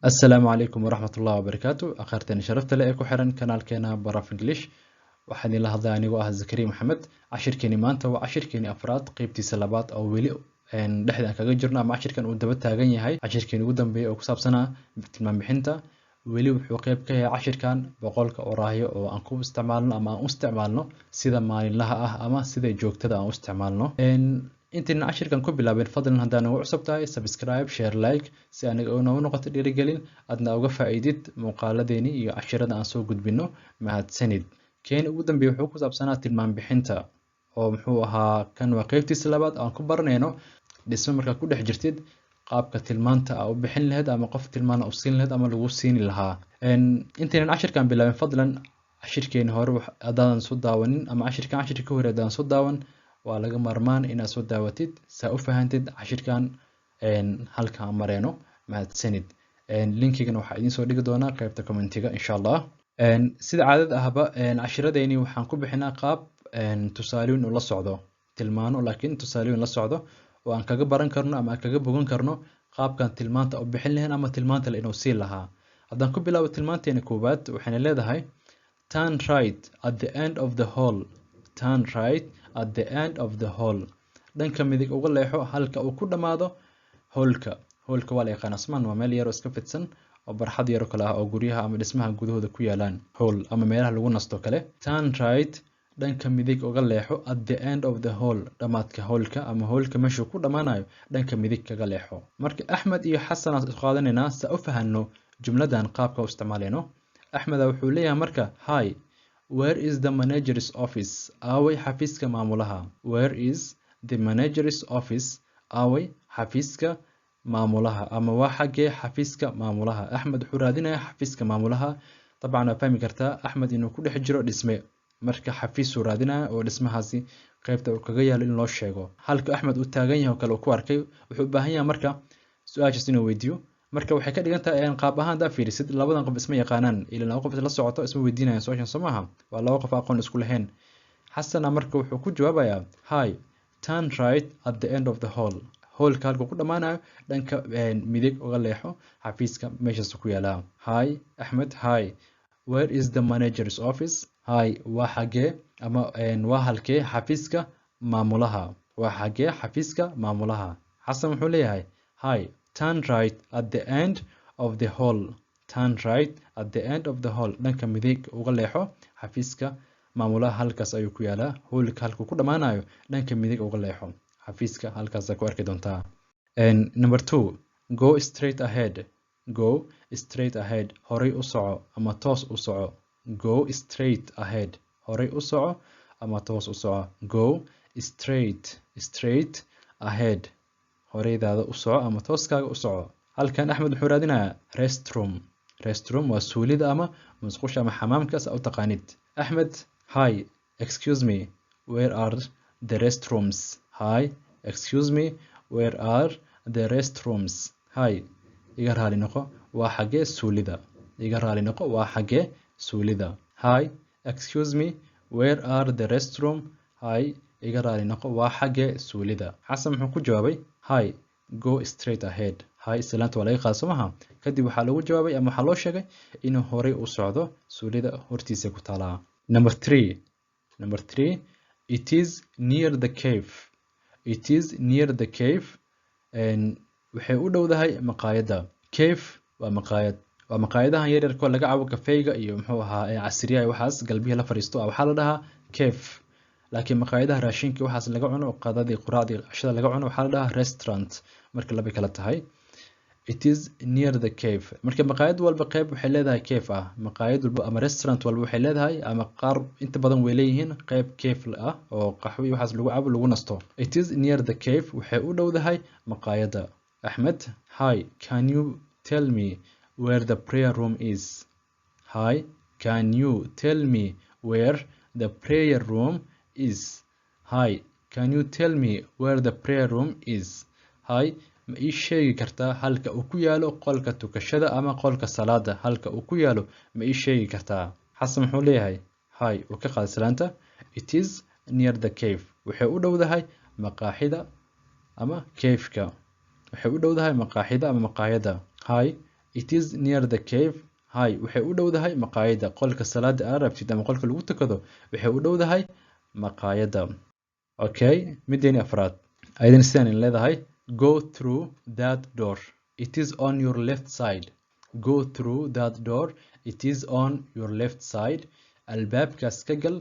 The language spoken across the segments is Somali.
السلام عليكم ورحمة الله وبركاته أخرتني شرفت لك وحرن كنال كينا براف إنجليش waxaan ila hadlaa anigoo ah Zakariya Maxamed cashirkeeni maanta waa cashirkeeni afraad qaybtiisa labaad oo weli dhexda kaga jirno ama cashirkan uu daba taagan yahay cashirkeeni ugu dambeeyay oo ku saabsanaa tilmaam bixinta weli wuxuu qayb ka yahay cashirkan boqolka oraayo oo aan ku isticmaalno ama aan u isticmaalno sida maalinlaha ah ama sida joogtada aan u isticmaalno intaan cashirkan ku bilaabeen fadlan haddaan ugu cusub tahay subscribe share like si aniga oo noo noqoto dhiirigelin adna uga faa'iidid muuqaaladeeni iyo cashirada aan soo gudbino mahadsanid keen ugu dambeeyay wuxuu ku saabsanaa tilmaam bixinta oo muxuu ahaa kan waa qaybtiisa labaad aan ku baranayno dhismo marka ku dhex jirtid qaabka tilmaanta u bixin lahayd ama qof tilmaan u siin lahayd ama lagu siin lahaa intaan cashirkan bilaabin fadlan cashirkeeni hore hadaan soo daawanin ama cashirka hore hadaan soo daawan waa laga marmaan inaad soo daawatid saa u fahantid cashirkan halka mareyno mahadsanid linkigana waxaa idiin soo dhigi doonaa qaybta commentiga insha Allah sida caadada ahba cashiradeyni waxaan ku bixinaa qaab tusaalooyin la socdo tilmaano laakiin tusaalooyin la socdo oo aan kaga baran karno ama kaga bogan karno qaabkan tilmaanta u bixin lahayn ama tilmaanta la inoo siin lahaa haddaan ku bilaabo tilmaanteena koowaad waxayna leedahay turn right at the end of the hall turn right at the end of the hall dhanka midig uga leexo halka uu ku dhamaado hallka waa la yaqaan asmaan waa meel yar oo iska fidsan oo barxad yar kale ah oo guryaha ama dhismaha gudahooda ku yaalaan hall ama meelaha lagu nasto kale turn right dhanka midig uga leexo at the end of the hall dhamaadka hallka ama hallka meesha ku dhamaanayo dhanka midig kaga leexo marka Axmed iyo Xasan aan qaadanayna sa u fahanno jumladan qaabka u isticmaaleyno Axmed wuxuu leeyahay marka hi where is the manager's office away xafiiska maamulaha where is the manager's office away xafiiska maamulaha ama waa xagee xafiiska maamulaha Axmed wuxuu raadinayaa xafiiska maamulaha طبعا waa fahmi kartaa Axmed inuu ku dhex jiro dhisme marka xafiis uu raadinayo oo dhismahaasi qaybta uu kaga yaalo in loo sheego halka Axmed uu taagan yahay oo kale uu ku arkay wuxuu u baahan yahay marka su'aashaas inuu weydiiyo marka waxay ka dhigan tahay qaab ahaan daa fiirisid labadan qof isma yaqaanaan ilaa laba qof la socoto isma weydiinayaan su'aashan Soomaha waa laba qof aqoon isku lahayn Xasan marka wuxuu ku jawaabayaa hi turn right at the end of the hall hallka halka ku dhamaanayo dhanka midig uga leexo xafiiska meeshaas ku yaala hi Axmed hi where is the manager's office hi waa xagee ama waa halkee xafiiska maamulaha waa xagee xafiiska maamulaha Xasan wuxuu leeyahay hi turn right at the end of the hall turn right at the end of the hall dhanka midig uga leexo xafiiska maamulaha halkaas ayuu ku yaalaa hallka halka ku dhamaanayo dhanka midig uga leexo xafiiska halkaas ku arki doontaa number 2 go straight ahead horay u soco ama toos u soco go straight ahead horay u soco ama toos u soco go straight ahead horaydaada u soco ama tooskaaga u soco halkan Axmed wuxuu raadinayaa restroom waa suulida ama musqusha ama xamaamkaas aad u taqaanid Axmed hi excuse me where are the restrooms hi excuse me where are the restrooms hi iga raali noqo waa xagee suulida iga raali noqo waa xagee suulida hi excuse me where are the restroom hi iga raali noqo waa xagee suulida Xasan wuxuu ku jawaabay hi go straight ahead hi salaanta waa laga qaad Soomaha kadib waxaa lagu jawaabay ama waxaa loo sheegay inuu horay u socdo suulida hortiisa ku taalaa number 3 it is near the cave and waxay u dhowdahay maqaayada cave waa maqaayadahan yar yar laga cabo kafeega iyo muxuu ahaa casriyaha waxaas galbihi la fariisto waxaa la dhahaa cave laakiin maqaayadaha raashinka waxaas laga cuno qadadii quraacdii cashada laga cuno waxaa la dhahaa restaurant marka laba kala tahay it is near the cave marka maqaayad walba qayb waxay leedahay cave maqaayad walba ama restaurant walba waxay leedahay ama qaar inta badan way leeyihiin qayb cave oo qaxwi waxaas lagu cabo lagu nasto it is near the cave waxay u dhowdahay maqaayada Axmed hi can you tell me where the prayer room is hi can you tell me where the prayer room is hi can you tell me where the prayer room is hi ma ii sheegi kartaa halka uu ku yaalo qolka tukashada ama qolka salaada halka uu ku yaalo ma ii sheegi kartaa Xasan wuxuu leeyahay hi oo ka qaad salaanta it is near the cave waxay u dhowdahay maqaaxida ama cave-ka waxay u dhowdahay maqaaxida ama maqaayada hi It is near the cave. Hi waxay u dhowdahay maqaayada. Qolka salaada aad rabtid ama qolka lagu tukado waxay u dhowdahay maqaayada. Okay, mideeni afraad. Aydan sidaan in leedahay go through that door. It is on your left side. Go through that door. It is on your left side. Albaabkaas ka gal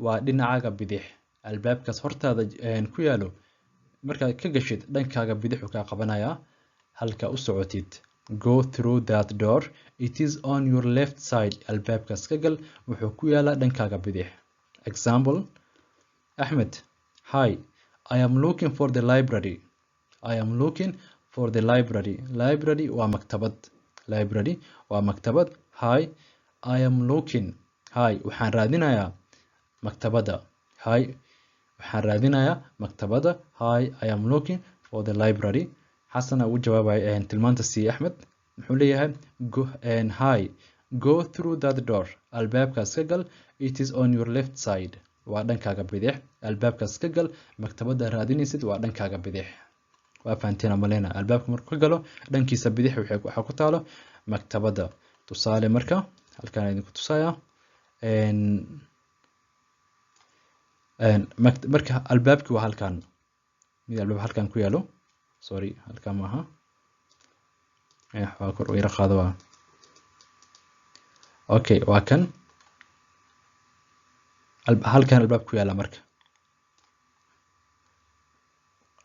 waa dhinacaaga bidix. Albaabkaas hortaada ku yaalo markaad ka gashid dhankaaga bidix uu ka qabanayaa halka u socotid. Go through that door. It is on your left side. Albaabkaas ka gal wuxuu ku yaalaa dhankaaga bidix. Example, Ahmed, hi, I am looking for the library. I am looking for the library. Library waa maktabad. Library waa maktabad. Hi, I am looking. Hi, waxaan raadinayaa maktabada. Hi, waxaan raadinayaa maktabada. Hi, I am looking for the library. Xasan ugu jawaabay tilmaanta si Ahmed wuxuu leeyahay go and hi, go through that door. Albaabkaas ka gal. It is on your left side. waa dhankaaga bidix. Albaabkaas ka gal maktabada raadinaysid waa dhankaaga bidix. waa fahanteen amalena albaabka markuu ka galo dhankiisa bidix waxa ku taalo maktabada. tusaale marka halkaan idinku tusaya marka albaabki waa halkaan mid albaab halkaan ku yaalo. sorry halkaan maaha waa kor u yara qaado waa okay waa kan halkaan albaab ku yaala marka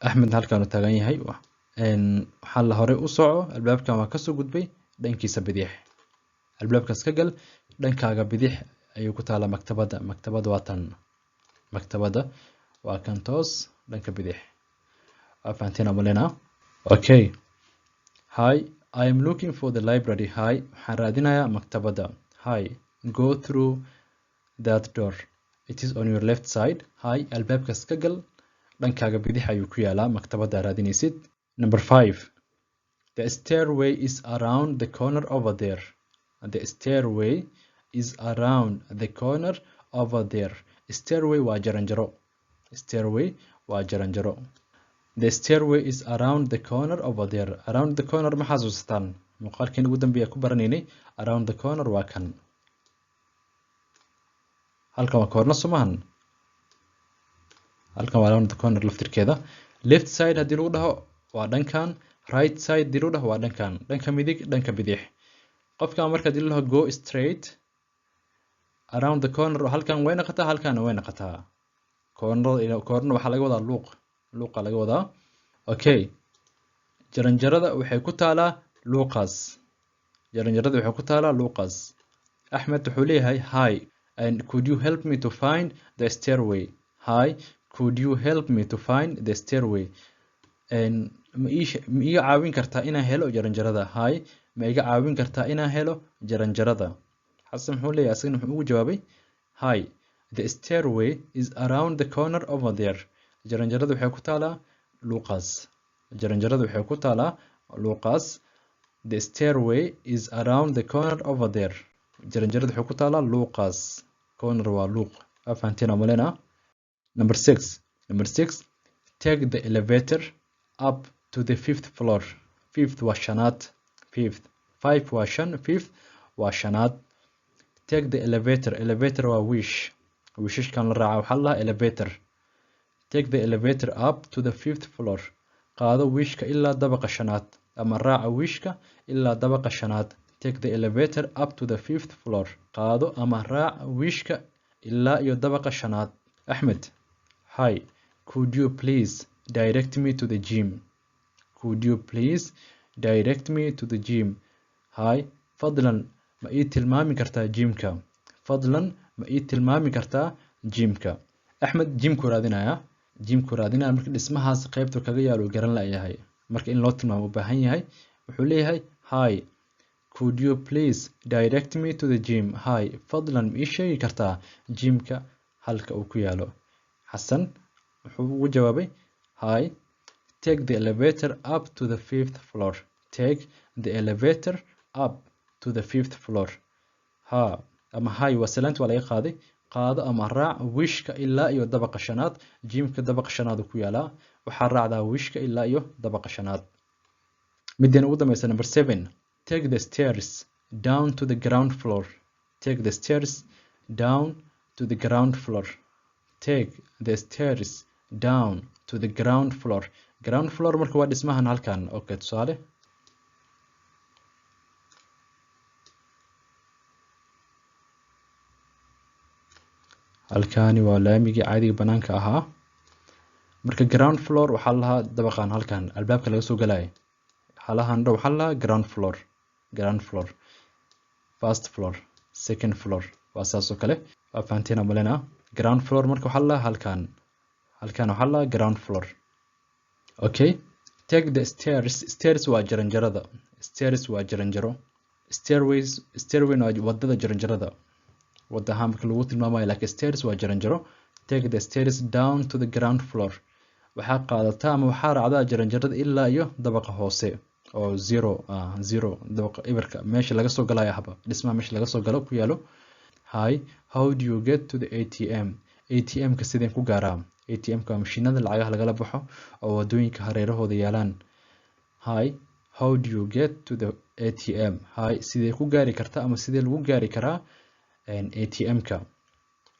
Ahmed halkaan uu taagan yahay waxaa la hore u soco albaabkan waa ka soo gudbay dhankiisa bidix. albaabkaas ka gal dhankaaga bidix ayuu ku taala maktabada. maktabada waa tan. maktabada waa kan toos dhanka bidix. waa fahanteen amalena. okay, hi, I am looking for the library. Hi, waxaan raadinayaa maktabada. Hi, go through that door. It is on your left side. Hi, albaabkaas ka gal dhankaaga bidix ayuu ku yaalaa maktabada raadinaysid. Number 5. The stairway is around the corner over there. The stairway is around the corner over there. Stairway waa jaranjaro. Stairway waa jaranjaro. The stairway is around the corner over there. Around the corner ma xasuustaan muuqaalkeen ugu dambeeya ku baranaynay. Around the corner waa kan. halkan waa corner sumahan. halkan waa around the corner laftirkeeda. Left side haddii lagu dhaho waa dhankan. Right side haddii lagu dhaho waa dhankan. dhanka midig dhanka bidix. qofkan marka haddii la dhaho go straight around the corner halkan way noqotaa halkan way noqotaa. corner waxaa laga wadaa luuq. luuqa laga wadaa. okay, jaranjarada waxay ku taalaa luuqaas. jaranjarada waxay ku taalaa luuqaas. Ahmed wuxuu leeyahay hi, and could you help me to find the stairway? Hi, could you help me to find the stairway? ma iga caawin kartaa inaan helo jaranjarada? Hi, ma iga caawin kartaa inaan helo jaranjarada? xasan wuxuu leeyahay asagana wuxuu ugu jawaabay hi, the stairway is around the corner over there. jaranjarada waxay ku taalaa luuqaas. jaranjarada waxay ku taalaa luuqaas. The stairway is around the corner over there. jaranjarada waxay ku taalaa luuqaas. corner waa luuq. waa fahanteen amalena. Number 6. Number 6. Take the elevator up to the 5th floor. 5th waa shanaad. 5th. 5 waa shan. 5th waa shanaad. Take the elevator. Elevator waa wish. wishashkan la raaca waxaa la dhahaa elevator. Take the elevator up to the 5th floor. qaado wishka ilaa dabaqa shanaad ama raaca wishka ilaa dabaqa shanaad. Take the elevator up to the 5th floor. qaado ama raaca wishka ilaa iyo dabaqa shanaad. Ahmed, hi, could you please direct me to the gym? Could you please direct me to the gym? Hi, fadlan ma ii tilmaami kartaa gymka? fadlan ma ii tilmaami kartaa gymka? Ahmed gymku raadinaya. gymku raadinaya marka dhismahaas qaybta kaga yaalo garan la yahay. marka in loo tilmaamo u baahan yahay wuxuu leeyahay hi, could you please direct me to the gym? Hi, fadlan ma ii sheegi kartaa gymka halka uu ku yaalo? Xasan wuxuu ugu jawaabay hi, take the elevator up to the 5th floor. Take the elevator up to the 5th floor. ha ama hi waa salaanta waa laga qaaday. qaado ama raac wishka ilaa iyo dabaqa shanaad. gymka dabaqa shanaad ku yaalaa. waxaa raacdaa wishka ilaa iyo dabaqa shanaad. mideen ugu dambaysa number 7. take the stairs down to the ground floor. Take the stairs down to the ground floor. Take the stairs down to the ground floor. Ground floor marka waa dhismahan halkan. Okay, tusaale. halkani waa laamigii caadiga banaanka ahaa. marka ground floor waxaa lahaa dabaqan halkan albaabka laga soo galay. halahan dhow waxaa lahaa ground floor. ground floor, first floor, second floor. waa saas oo kale. waa fahanteen amalena. ground floor marka waxaa lahaa halkan. halkan waxaa lahaa ground floor. Okay, take the stairs. Stairs waa jaranjarada. Stairs waa jaranjaro. Stairways, stairway waa wadada jaranjarada. wada ahaan marka lagu tilmaamayo laakiin stairs waa jaranjaro. Take the stairs down to the ground floor. waxaa qaadataa ama waxaa raacdaa jaranjarada ilaa iyo dabaqa hoose oo zero dabaqa ibarka meesha laga soo galayo haba dhismaha meesha laga soo galo ku yaalo. Hi, how do you get to the ATM? ATM ka sideen ku gaaraa? ATM ka mashiinada lacagaha lagala baxo oo wadooyinka hareerahooda yaalaan. Hi, how do you get to the ATM? Hi, sidee ku gaari kartaa ama sidee lagu gaari karaa ATM ka?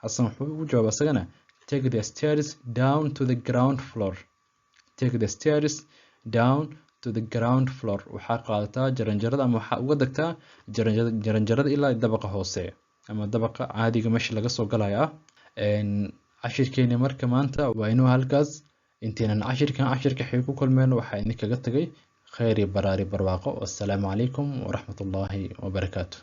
Xasan wuxuu ugu jawaabay asagana take the stairs down to the ground floor. Take the stairs down to the ground floor. waxaa qaadataa jaranjarada ama waxaa uga dagtaa jaranjarada ilaa dabaqa hoose ama dabaqa caadiga meesha laga soo galayo ah. cashirkeeni marka maanta waa inuu halkaas. intaynan cashirka xig ku kulmeen waxaa idinkaga tagay khayr iyo baraari barwaaqo. wassalaamu calaykum waraxmatullaahi wabarakaatu.